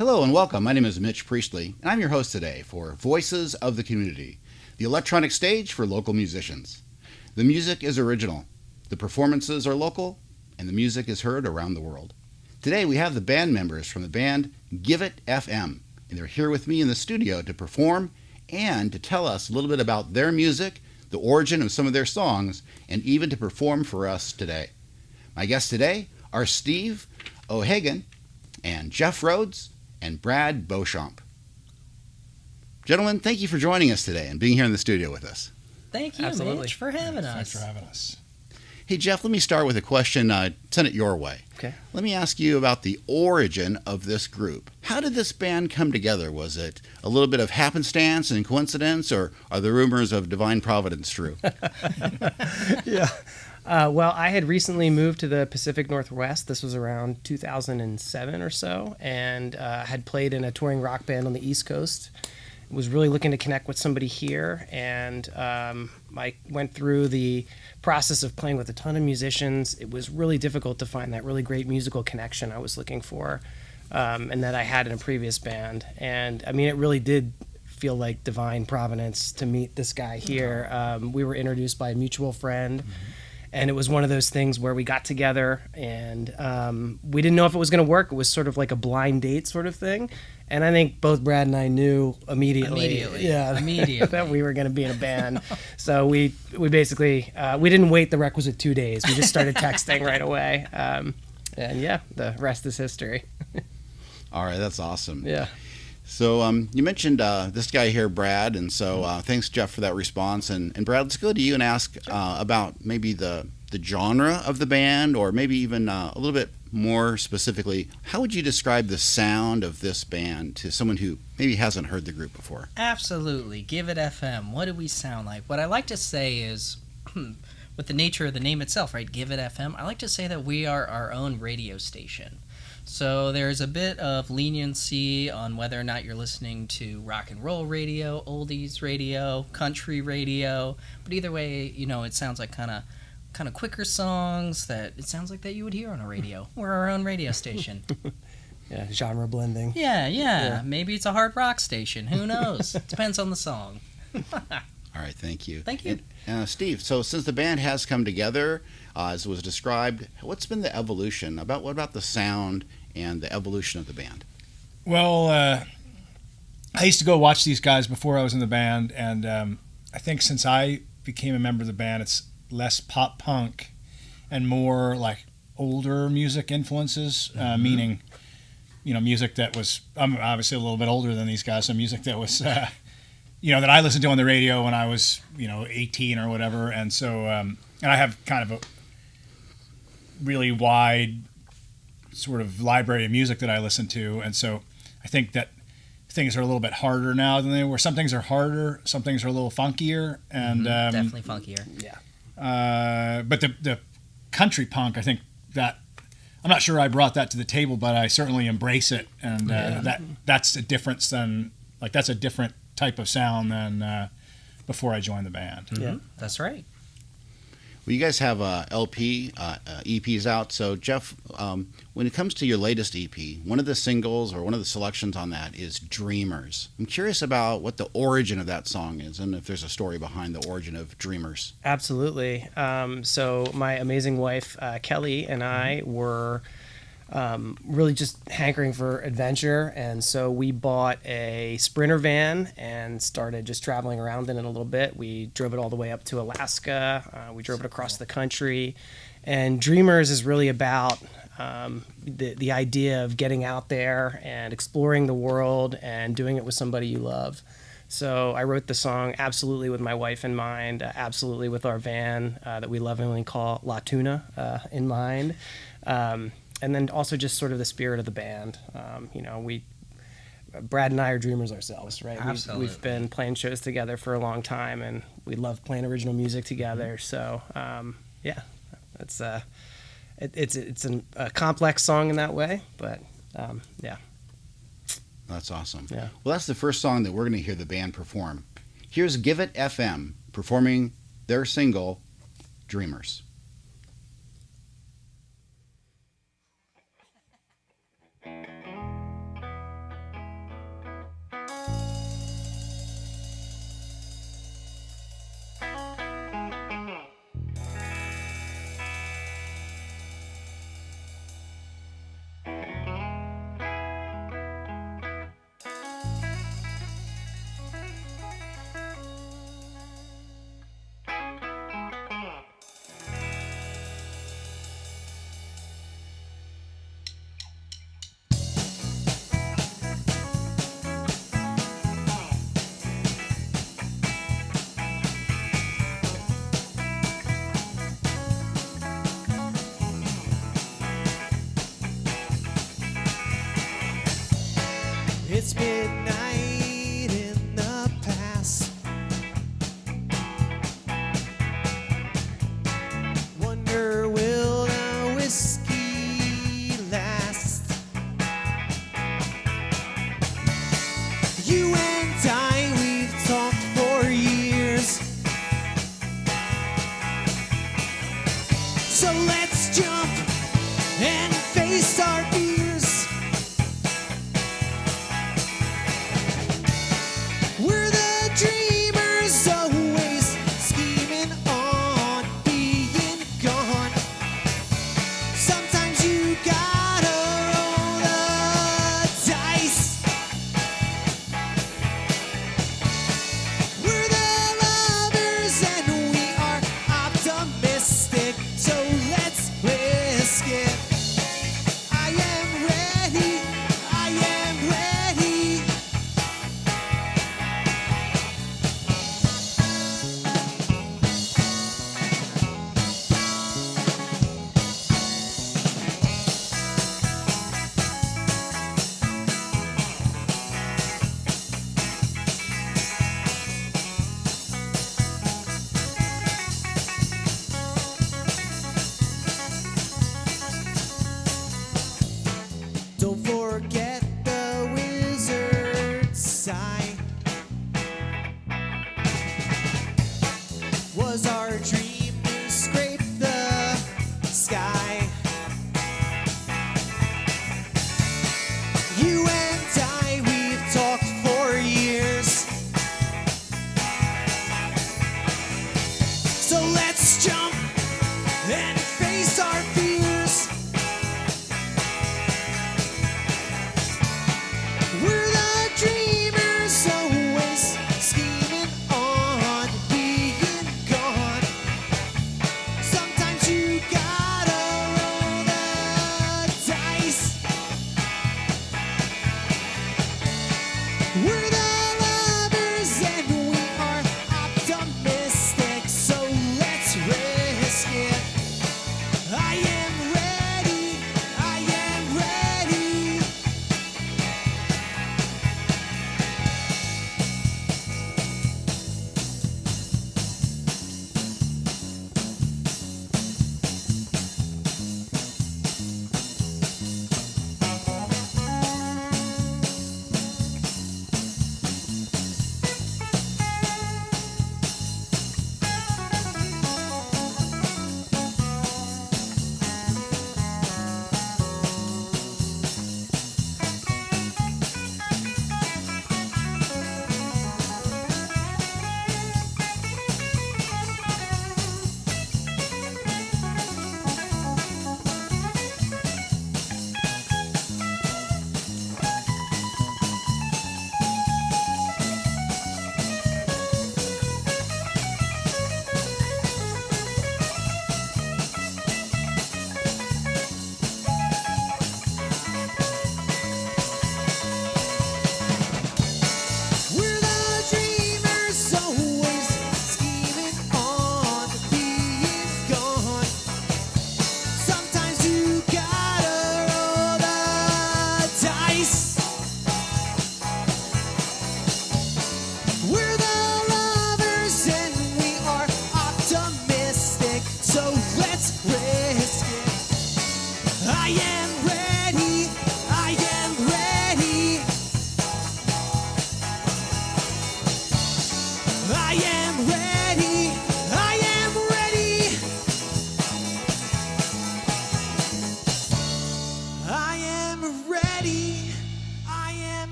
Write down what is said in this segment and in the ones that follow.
Hello and welcome. My name is Mitch Priestley, and I'm your host today for Voices of the Community, the electronic stage for local musicians. The music is original, the performances are local, and the music is heard around the world. Today we have the band members from the band Give It FM, and they're here with me in the studio to perform and to tell us a little bit about their music, the origin of some of their songs, and even to perform for us today. My guests today are Steve O'Hagan and Jeff Rhodes and Brad Beauchamp. Gentlemen, thank you for joining us today and being here in the studio with us. Thank you, Absolutely. Mitch, for having us. Thanks for having us. Hey, Jeff, let me start with a question. Send it your way. Okay. Let me ask you about the origin of this group. How did this band come together? Was it a little bit of happenstance and coincidence, or are the rumors of divine providence true? Yeah. Well, I had recently moved to the Pacific Northwest. This was around 2007 or so, and had played in a touring rock band on the East Coast. Was really looking to connect with somebody here, and I went through the process of playing with a ton of musicians. It was really difficult to find that really great musical connection I was looking for, and that I had in a previous band. And I mean, it really did feel like divine providence to meet this guy here. We were introduced by a mutual friend. Mm-hmm. And it was one of those things where we got together and we didn't know if it was going to work. It was sort of like a blind date sort of thing. And I think both Brad and I knew immediately. That we were going to be in a band. So we basically, we didn't wait the requisite 2 days. We just started texting right away. And yeah, the rest is history. All right, that's awesome. Yeah. So you mentioned this guy here, Brad, and so thanks, Jeff, for that response. And Brad, let's go to you and ask about maybe the genre of the band, or maybe even a little bit more specifically, how would you describe the sound of this band to someone who maybe hasn't heard the group before? Absolutely. Give It FM. What do we sound like? What I like to say is, with the nature of the name itself, right, Give It FM, I like to say that we are our own radio station. So there's a bit of leniency on whether or not you're listening to rock and roll radio, oldies radio, country radio. But either way, you know, it sounds like kind of quicker songs that it sounds like that you would hear on a radio. We're our own radio station. Yeah, genre blending. Yeah. Maybe it's a hard rock station. Who knows? Depends on the song. All right, thank you. Thank you. And, Steve, so since the band has come together, as was described, what's been the evolution? What about the sound and the evolution of the band? Well, I used to go watch these guys before I was in the band, and I think since I became a member of the band, it's less pop punk and more like older music influences, meaning, you know, music that was, I'm obviously a little bit older than these guys, so music that was, you know, that I listened to on the radio when I was, 18 or whatever, and so, and I have kind of a really wide sort of library of music that I listen to, and so I think that things are a little bit harder now than they were. Some things are harder, some things are a little funkier, and definitely funkier. Yeah. But the country punk, I think that I'm not sure I brought that to the table, but I certainly embrace it, and that's a difference than that's a different type of sound than before I joined the band. Mm-hmm. Yeah, that's right. Well, you guys have LP, EPs out. So, Jeff, when it comes to your latest EP, one of the singles or one of the selections on that is Dreamers. I'm curious about what the origin of that song is and if there's a story behind the origin of Dreamers. Absolutely. So my amazing wife, Kelly, and I were really just hankering for adventure, and so we bought a Sprinter van and started just traveling around in it a little bit. We drove it all the way up to Alaska. We drove it across the country, and Dreamers is really about the idea of getting out there and exploring the world and doing it with somebody you love. So I wrote the song absolutely with my wife in mind, absolutely with our van that we lovingly call La Tuna in mind. And then also just sort of the spirit of the band. Brad and I are dreamers ourselves, right? Absolutely. We've been playing shows together for a long time, and we love playing original music together. So, it's a complex song in that way, but yeah. That's awesome. Yeah. Well, that's the first song that we're going to hear the band perform. Here's Give It FM performing their single, Dreamers.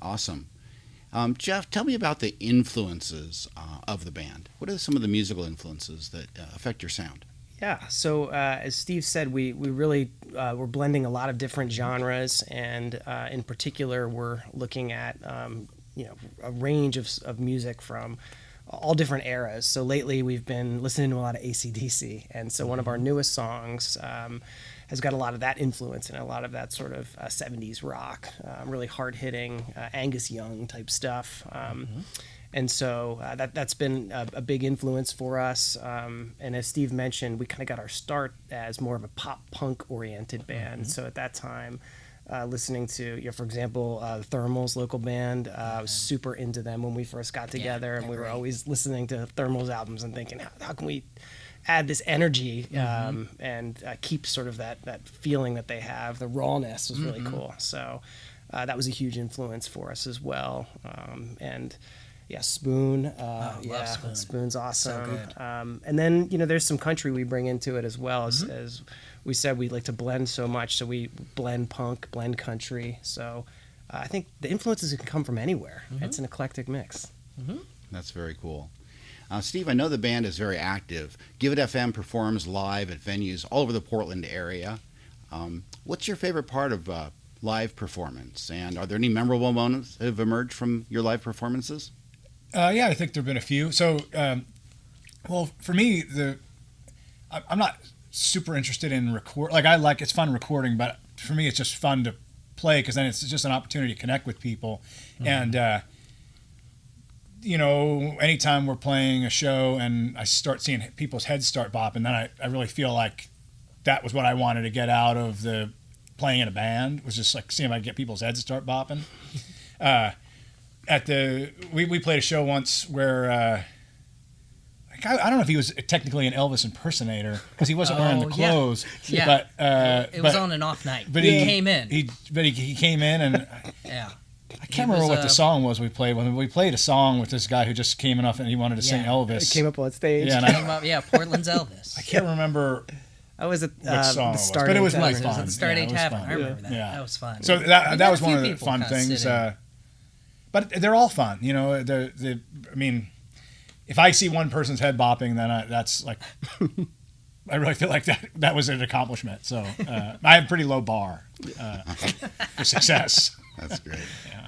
Awesome. Jeff, tell me about the influences of the band. What are some of the musical influences that affect your sound? Yeah, so as Steve said, we really we're blending a lot of different genres, and in particular, we're looking at a range of music from all different eras. So lately, we've been listening to a lot of AC/DC, and so one of our newest songs has got a lot of that influence and a lot of that sort of 70s rock, really hard-hitting Angus Young type stuff. And so that's been a big influence for us. And as Steve mentioned, we kind of got our start as more of a pop-punk oriented band. So at that time, listening to, for example, Thermal's local band, I was super into them when we first got together. And we were always listening to Thermal's albums and thinking, how can we add this energy and keep sort of that feeling that they have. The rawness was really cool. So that was a huge influence for us as well. And yeah, Spoon. Love Spoon. Spoon's awesome. So good. And then, there's some country we bring into it as well. As we said, we like to blend so much. So we blend punk, blend country. So I think the influences can come from anywhere. It's an eclectic mix. That's very cool. Steve, I know the band is very active. Give It FM performs live at venues all over the Portland area. What's your favorite part of live performance? And are there any memorable moments that have emerged from your live performances? Yeah, I think there have been a few. So, well, for me, I'm not super interested in record. Like, it's fun recording, but for me, it's just fun to play because then it's just an opportunity to connect with people. And, anytime we're playing a show and I start seeing people's heads start bopping, then I really feel like that was what I wanted to get out of the playing in a band, was just like seeing if I could get people's heads to start bopping. We played a show once where I don't know if he was technically an Elvis impenator because he wasn't wearing the clothes. Yeah. But it was on an off night. But he came in. He came in and yeah. I can't remember what the song was we played. When we played a song with this guy who just came enough and he wanted to sing Elvis. He came up on stage. Yeah, Portland's Elvis. I can't remember. I was at what song the it was, but it was really Tavern. fun. It was Stardate Tavern. Fun. I remember that. Yeah. That was fun. So that was one of the fun things. But they're all fun, I mean, if I see one person's head bopping, then that's like, I really feel like that was an accomplishment. So I have a pretty low bar for success. That's great. Yeah.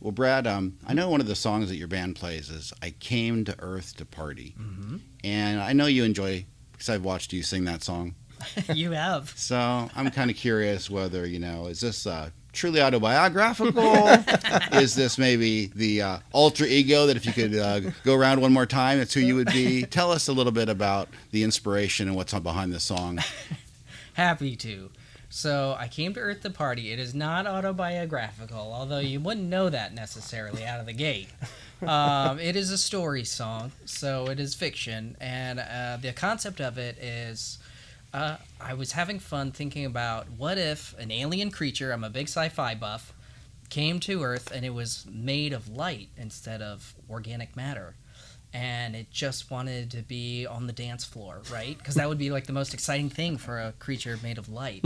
Well, Brad, I know one of the songs that your band plays is "I Came to Earth to Party," and I know you enjoy because I've watched you sing that song. You have. So I'm kind of curious whether is this truly autobiographical? Is this maybe the alter ego that if you could go around one more time, that's who you would be? Tell us a little bit about the inspiration and what's behind the song. Happy to. So I Came to Earth to Party. It is not autobiographical, although you wouldn't know that necessarily out of the gate. It is a story song, so it is fiction, and the concept of it is I was having fun thinking about what if an alien creature, I'm a big sci-fi buff, came to Earth and it was made of light instead of organic matter. And it just wanted to be on the dance floor, right? Because that would be like the most exciting thing for a creature made of light.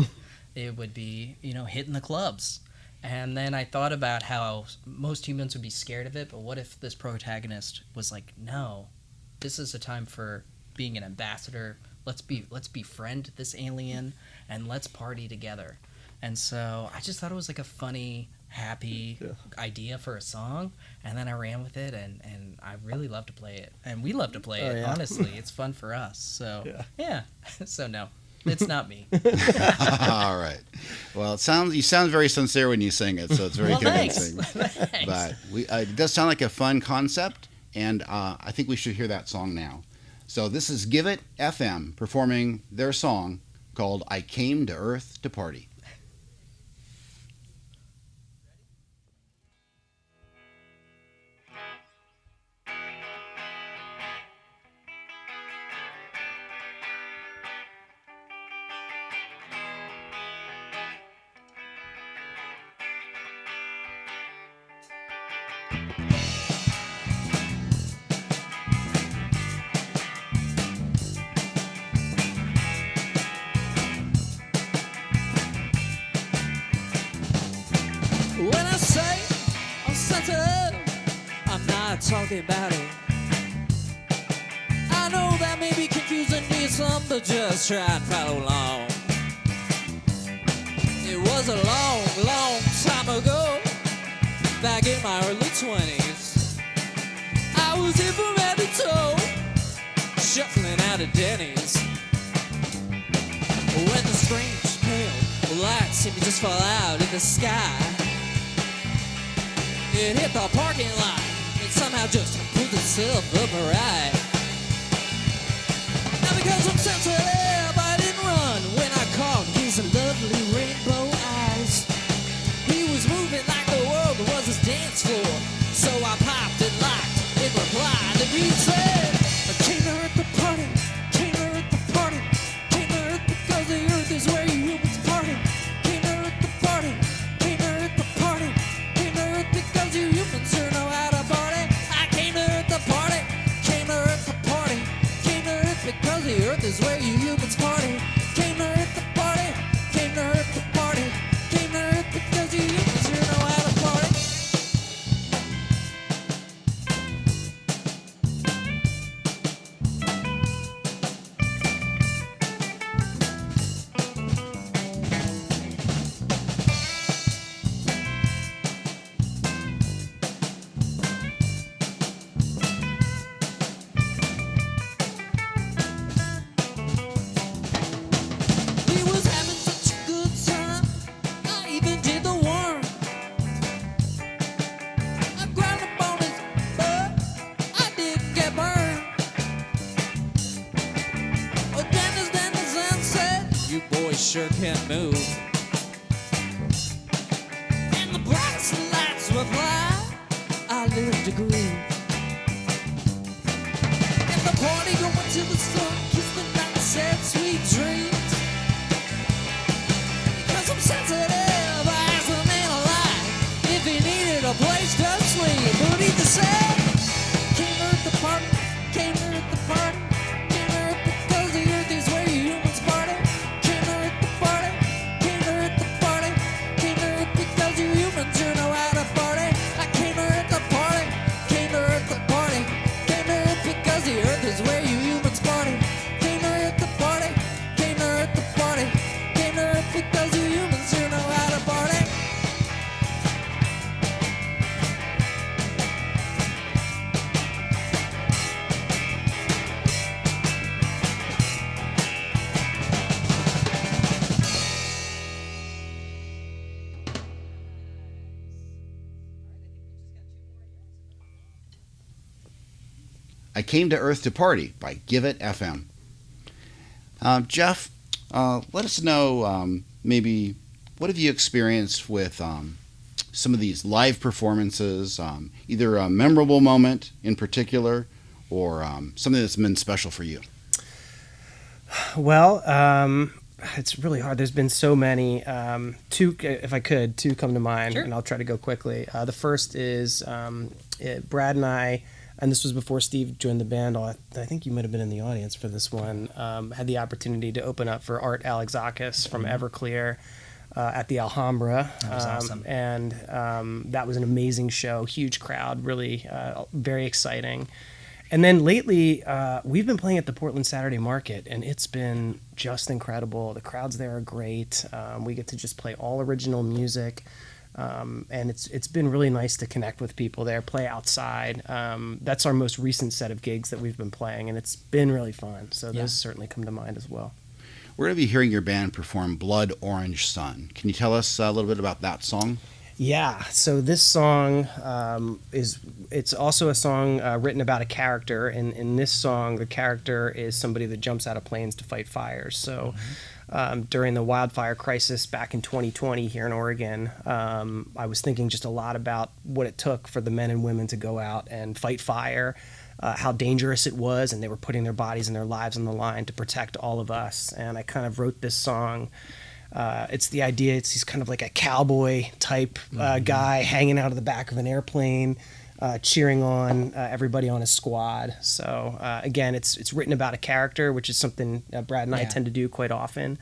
It would be, hitting the clubs. And then I thought about how most humans would be scared of it, but what if this protagonist was like, no, this is a time for being an ambassador. Let's befriend this alien and let's party together. And so I just thought it was like a funny, happy idea for a song, and then I ran with it, and I really love to play it, and we love to play it. Honestly, it's fun for us. So so no, it's not me. All right. Well, you sound very sincere when you sing it, so it's very convincing. Thanks. But it does sound like a fun concept, and I think we should hear that song now. So this is Give It FM performing their song called "I Came to Earth to Party." talking about it. I know that may be confusing me some, but just try and follow along. It was a long, long time ago, back in my early 20s. I was in from head to toe, shuffling out of Denny's, when the strange pale light seemed to just fall out in the sky. It hit the parking lot and somehow just pulled itself up right. Now because I'm sensitive, I didn't run when I caught his lovely rainbow eyes. He was moving like the world was his dance floor, so I popped and locked in reply. And he said, I came to earth to party, came to earth to party, came to earth because the earth is where you humans party. Came to earth to party, came to earth to party, came to earth because you humans sure know how to party. I came to earth to party, came to earth to party, came to earth because the earth is where you humans party. Came to earth to party, came to earth to party, came to earth because you humans sure know how to party. We was having such a good time, I even did the worm. I grabbed a bonus, but I didn't get burned. Oh, Dennis said, you boys sure can move. And the brightest lights replied, I live to grieve. And the party going till the sun kissed the night and said sweet dreams. Because I'm sensitive, I asked the man alive if he needed a place to sleep. But he just said, came to earth to party, came to earth to party, came to earth because the earth is where you humans party. Came to earth to party, came to earth to party, came to earth because you humans sure know how to party. I came to earth to party, came to earth to party, came to earth because the earth is where you humans party. Came to earth to party, came to earth to party, came to earth because you humans sure know how to party. I Came to Earth to Party by Give It FM. Jeff, let us know maybe what have you experienced with some of these live performances, either a memorable moment in particular or something that's been special for you? Well, it's really hard. There's been so many. Two, if I could, two come to mind, Sure. and I'll try to go quickly. The first is Brad and I, and this was before Steve joined the band. I think you might have been in the audience for this one. Had the opportunity to open up for Art Alexakis from Everclear at the Alhambra. That was awesome. And that was an amazing show, huge crowd, really very exciting. And then lately, we've been playing at the Portland Saturday Market, and it's been just incredible. The crowds there are great. We get to just play all original music, and it's been really nice to connect with people there, play outside. That's our most recent set of gigs that we've been playing, and it's been really fun. So those certainly come to mind as well. We're going to be hearing your band perform Blood Orange Sun. Can you tell us a little bit about that song? Yeah, so this song it's also a song written about a character, and in this song, the character is somebody that jumps out of planes to fight fires. So during the wildfire crisis back in 2020 here in Oregon, I was thinking just a lot about what it took for the men and women to go out and fight fire, how dangerous it was, and they were putting their bodies and their lives on the line to protect all of us. And I kind of wrote this song. It's the idea, he's kind of like a cowboy type guy hanging out of the back of an airplane, cheering on everybody on his squad. So again, it's written about a character, which is something Brad and I tend to do quite often.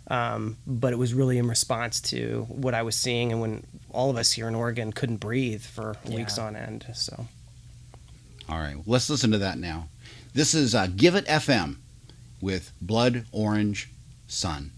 But it was really in response to what I was seeing, and when all of us here in Oregon couldn't breathe for weeks on end. So All right, let's listen to that now. This is Give It FM with Blood Orange Sun.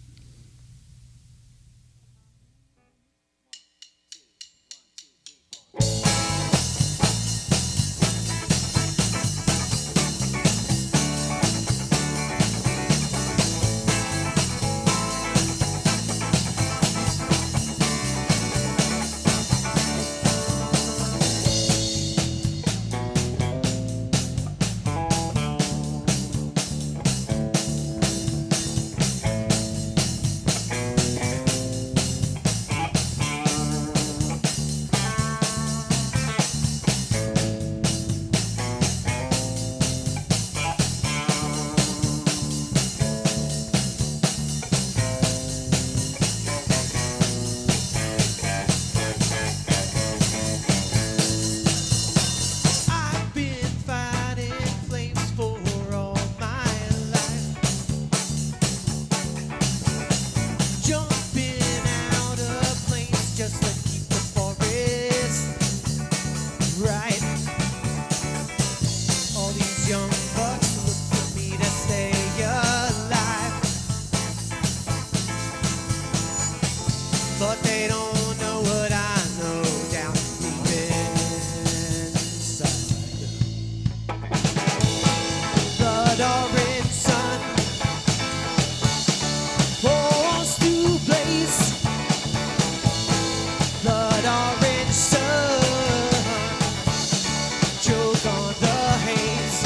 I've been fighting flames for all my life, jumping out of planes just to keep the forest right. All these young bucks look for me to stay alive, but they don't know what I know down deep inside. Blood orange sun forced to blaze. Blood orange sun choke on the haze.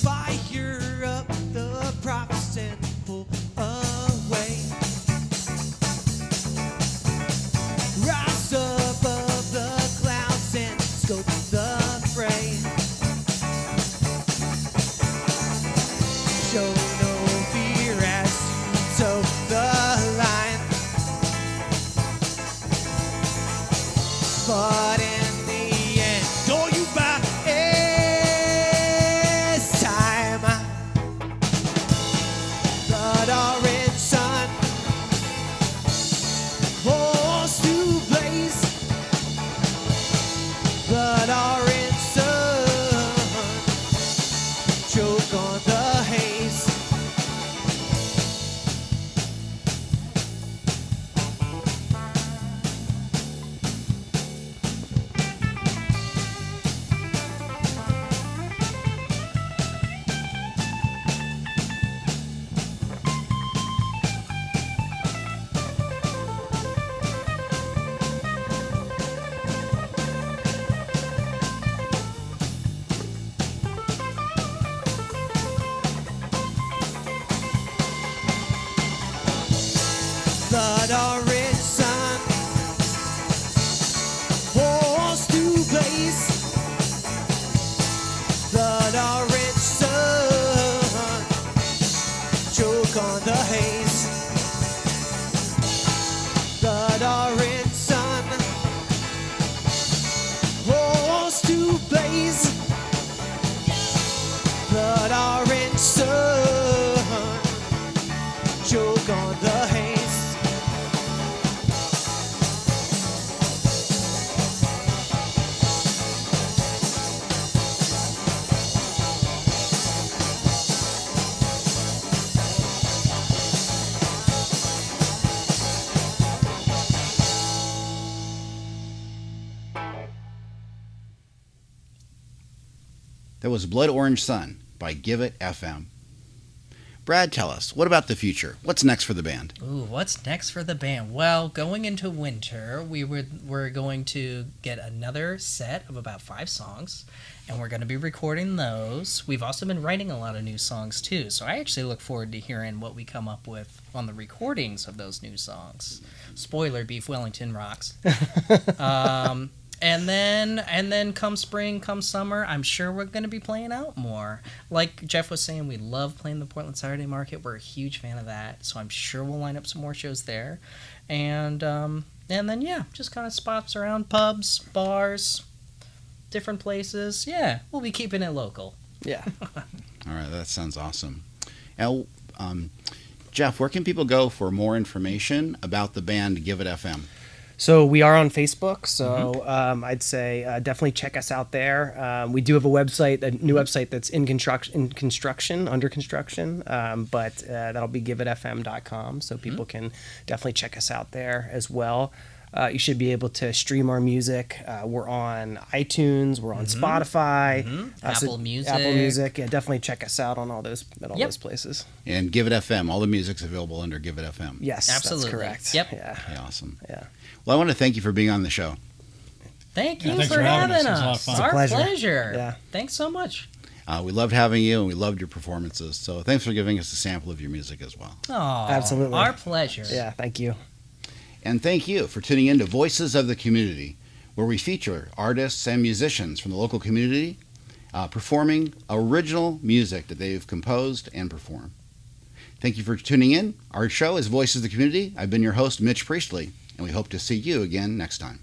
Fire up the prophets and pull away. Rise above the clouds and scope the fray. Show no fear as you toe the line. But in the end, all you buy is time. Blood orange sun forced to blaze. Blood orange sun choke on the haze. Blood orange sun forced to blaze. Blood orange sun choke on the haze. Blood orange sun forced to blaze. Blood orange sun choke on the haze. That was Blood Orange Sun by Give It FM. Brad, tell us, what about the future? What's next for the band? Ooh, what's next for the band? Well, going into winter, we're going to get another set of about 5 songs, and we're going to be recording those. We've also been writing a lot of new songs, too, so I actually look forward to hearing what we come up with on the recordings of those new songs. Spoiler, Beef Wellington rocks. And then come spring, come summer, I'm sure we're going to be playing out more. Like Jeff was saying, we love playing the Portland Saturday Market. We're a huge fan of that, so I'm sure we'll line up some more shows there. And then yeah, just kind of spots around pubs, bars, different places. Yeah, we'll be keeping it local. Yeah. All right, that sounds awesome. Now, Jeff, where can people go for more information about the band Give It FM? So we are on Facebook, so I'd say definitely check us out there. We do have a website, a new website that's under construction, but that'll be giveitfm.com, so people can definitely check us out there as well. You should be able to stream our music. We're on iTunes, we're on Spotify, Apple Music. Apple Music. Yeah, definitely check us out on all those those places. And Give It FM, all the music's available under Give It FM. Yes, Absolutely. that's correct. Yep. Yeah. Okay, awesome. Yeah. Well, I want to thank you for being on the show. Thank you thanks for having us. It was a lot of us. fun. It's a Our pleasure. pleasure. Yeah. Thanks so much. We loved having you, and we loved your performances. So thanks for giving us a sample of your music as well. Oh, Absolutely. Our pleasure. Yeah, thank you. And thank you for tuning in to Voices of the Community, where we feature artists and musicians from the local community performing original music that they've composed and performed. Thank you for tuning in. Our show is Voices of the Community. I've been your host, Mitch Priestley, and we hope to see you again next time.